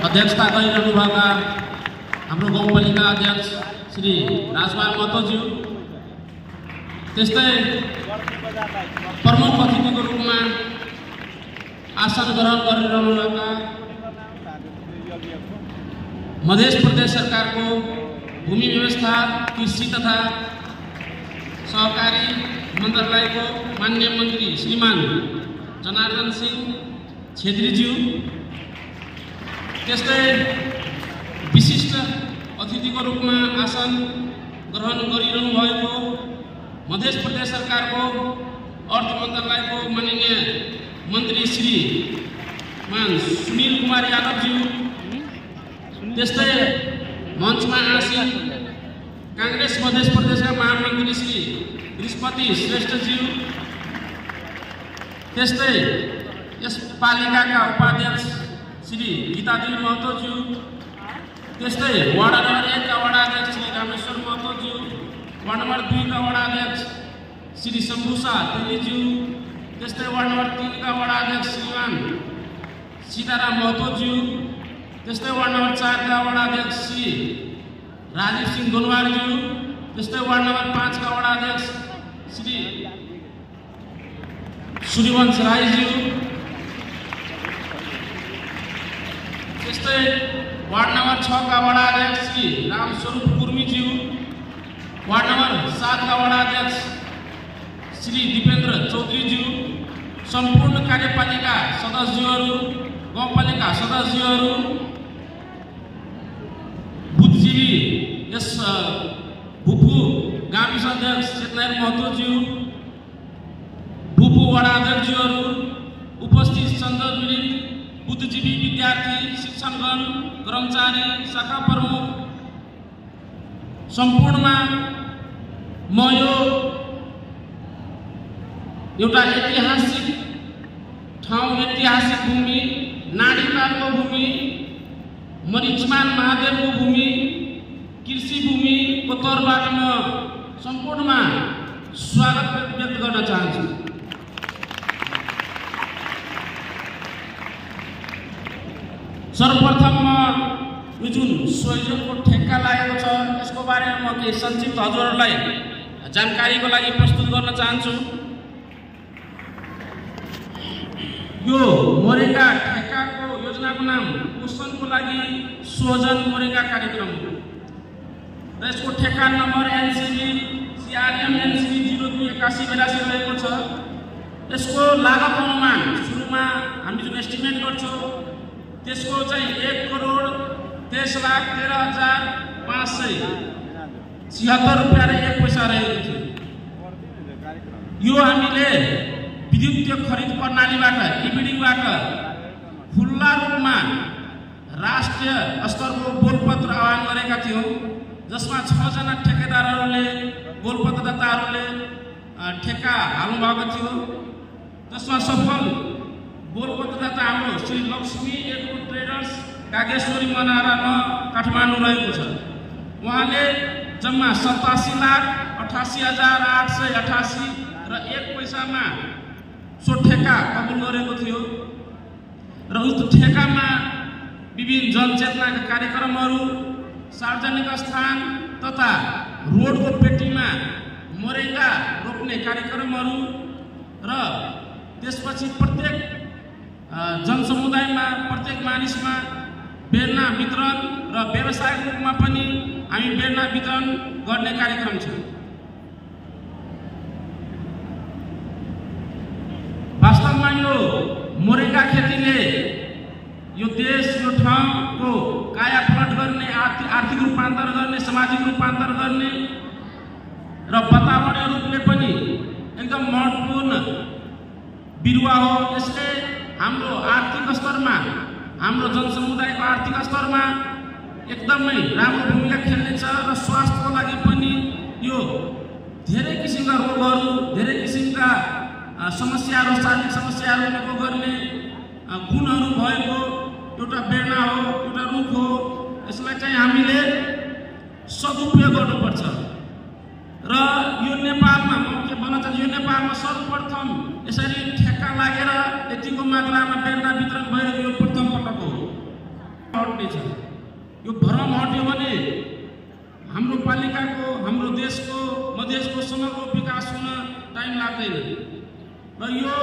अध्यक्षता गरिरहनुभएका हाम्रो गाउँपालिका अध्यक्ष श्री राजकुमार महतोज्यू, त्यस्तै प्रमुख अतिथिको रूपमा आसन ग्रहण गरिरहनुभएका मध्य प्रदेश सरकारको भूमि व्यवस्था, कृषि तथा सहकारी मन्त्रालयको माननीय मन्त्री श्रीमान जनार्दन सिंह छेत्रीज्यू, त्यस्तै विशिष्ट अतिथिको रूपमा आसन ग्रहण गरिरहनु भएको मध्य प्रदेश सरकारको अर्थ मन्त्रालयको माननीय मन्त्री श्री मान सुनील कुमार यादवज्यू, त्यस्तै मञ्चमा आसीन कांग्रेस मध्य प्रदेशका महामन्त्री श्री बृहस्पति श्रेष्ठज्यू, त्यस्तै यस पालिकाका उपाध्यक्ष श्री गीतादेवी महतोज्यू, त्यस्तै वार्ड नम्बर 1 का वडाध्यक्ष श्री रामेश्वर महतोज्यू, वार्ड नम्बर 2 का वडाध्यक्ष श्री शम्भुसा तेलीज्यू, त्यस्तै वार्ड नम्बर 3 का वडाध्यक्ष श्रीमान सीताराम महतोज्यू, त्यस्तै वार्ड नम्बर 4 का वडाध्यक्ष श्री राजीव सिंह गोनवारज्यू, त्यस्तै वार्ड नम्बर 5 का वडाध्यक्ष श्री सूर्यवंश राईज्यू, त्यस्तै वार्ड नम्बर 6 का वडाध्यक्ष श्री रामस्वरूप कुर्मीज्यू, वार्ड नम्बर 7 का वडाध्यक्ष श्री दीपेन्द्र चौधरीज्यू, सम्पूर्ण कार्यपालिका सदस्यहरू, गाउँपालिका सदस्यहरू, बुद्धिजीवी यस भूपू गाविस अध्यक्ष चेतनारायण महतोज्यू, भूपू वडाध्यक्षज्यूहरू, उपस्थित सन्दर्भित बुद्धिजीवी, विद्यार्थी, शिक्षकगण, कर्मचारी, शाखा प्रमुख, सम्पूर्णमा म यो एउटा ऐतिहासिक ठाउँ, ऐतिहासिक भूमि, नाडीपालको भूमि, मरिचमान महादेवको भूमि, कृषि भूमिको तौरबाट म सम्पूर्णमा स्वागत व्यक्त गर्न चाहन्छु। सर्वप्रथम म यो जुन संयोजनको ठेक्का लागेको छ यसको बारेमा म केही संक्षिप्त हजुरहरूलाई जानकारीको लागि प्रस्तुत गर्न चाहन्छु। यो मोरेगा ठेक्काको योजनाको नाम पोषणको लागि सोजन मोरेगा कार्यक्रम हो र यसको ठेक्का नम्बर एनसीबी CRM NCB 028182 रहेको छ। यसको लागत अनुमान सुरुमा हामी जुन एस्टिमेट गर्छौँ त्यसको चाहिँ 1,13,576 रुपैयाँ र 1 पैसा रहेको थियो। यो हामीले विद्युतीय खरिद प्रणालीबाट EBDबाट खुल्ला रूपमा राष्ट्रिय स्तरको बोलपत्र आह्वान गरेका थियौँ, जसमा 6 जना ठेकेदारहरूले बोलपत्रदाताहरूले ठेक्का हाल्नुभएको थियो। त्यसमा सफल बोलपत्रदाता हाम्रो श्री लक्ष्मी एग्रो ट्रेडर्स कागेश्वरी मनारा काठमाडौँ रहेको छ। उहाँले जम्मा 87,88,888 र 1 पैसामा सो ठेक्का कबुल गरेको थियो र उक्त ठेक्कामा विभिन्न जनचेतनाका कार्यक्रमहरू, सार्वजनिक स्थान तथा रोडको पेटीमा मोरेगा रोप्ने कार्यक्रमहरू र त्यसपछि प्रत्येक जनसमुदायमा प्रत्येक मानिसमा बेर्ना वितरण र व्यावसायिक रूपमा पनि हामी बेर्ना वितरण गर्ने कार्यक्रम छ। वास्तवमा यो मोरेगा खेतीले यो देश, यो ठाउँको कायापलट गर्ने, आर्थिक रूपान्तर गर्ने, सामाजिक रूपान्तर गर्ने र वातावरणीय रूपले पनि एकदम महत्त्वपूर्ण बिरुवा हो। यसले हाम्रो आर्थिक स्तरमा, हाम्रो जनसमुदायको आर्थिक स्तरमा एकदमै राम्रो भूमिका खेल्नेछ र स्वास्थ्यको लागि पनि यो धेरै किसिमका रोगहरू, धेरै किसिमका समस्याहरू, शारीरिक समस्याहरू निको गर्ने गुणहरू भएको एउटा बेर्ना हो, एउटा रुख हो। यसलाई चाहिँ हामीले सदुपयोग गर्नुपर्छ र यो नेपालमा म के भन्न चाहन्छु, यो नेपालमा सर्वप्रथम यसरी ठेक्का लागेर यतिको मात्रामा बेर्ना वितरण भएको यो प्रथम पटक हो। पर्नेछ। यो भ्रम हट्यो भने हाम्रो पालिकाको, हाम्रो देशको, मधेसको समग्र विकास हुन टाइम लाग्दैन र यो